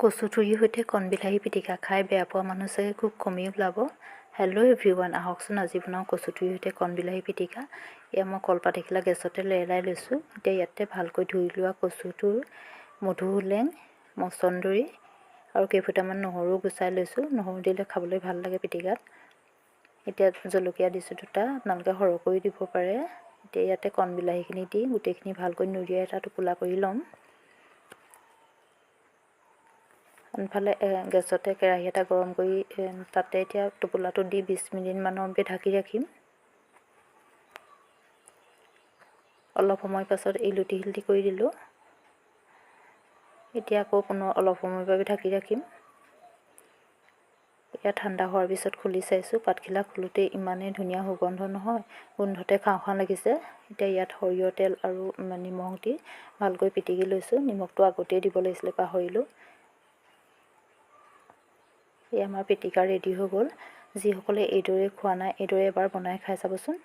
কচুথুৰিৰ সৈতে কণবিলাহী পিটিকা খাই বেয়া পোৱা মানুহ চাগে খুব কমেই ওলাব। হেল্ল' এভৰিৱান, আহকচোন আজি বনাওঁ কচুথুৰিৰ সৈতে কণবিলাহী পিটিকা। এয়া মই কলপাত এখিলা গেছতে লেৰেলাই লৈছোঁ। এতিয়া ইয়াতে ভালকৈ ধুই লোৱা কচুথুৰ, মধুসোলেং, মচন্দৰী আৰু কেইফুটামান নহৰুও গুচাই লৈছোঁ। নহৰু দিলে খাবলৈ ভাল লাগে পিটিকাত। এতিয়া জলকীয়া দিছোঁ 2টা, আপোনালোকে সৰহকৈ দিব পাৰে। এতিয়া ইয়াতে কণবিলাহীখিনি দি গোটেইখিনি ভালকৈ নুৰিয়াই এটা টোপোলা কৰি ল'ম। আনফালে গেছতে কেৰাহী এটা গৰম কৰি তাতে এতিয়া টোপোলাটো দি 20 মিনিটমানৰ বাবে ঢাকি ৰাখিম। অলপ সময় পাছত ইলুটি শিলটি কৰি দিলোঁ। এতিয়া আকৌ পুনৰ অলপ সময়ৰ বাবে ঢাকি ৰাখিম। এতিয়া ঠাণ্ডা হোৱাৰ পিছত খুলি চাইছোঁ। পাতখিলা খোলোতে ইমানেই ধুনীয়া সুগন্ধ নহয়, গোন্ধতে খাওঁ খাওঁ লাগিছে। এতিয়া ইয়াত সৰিয়হ তেল আৰু নিমখ দি ভালকৈ পিটিকি লৈছোঁ। নিমখটো আগতেই দিব লাগিছিলে, পাহৰিলোঁ। এই আমাৰ পিটিকা ৰেডি হৈ গ'ল। যিসকলে এইদৰে খোৱা নাই, এইদৰে এবাৰ বনাই খাই চাবচোন।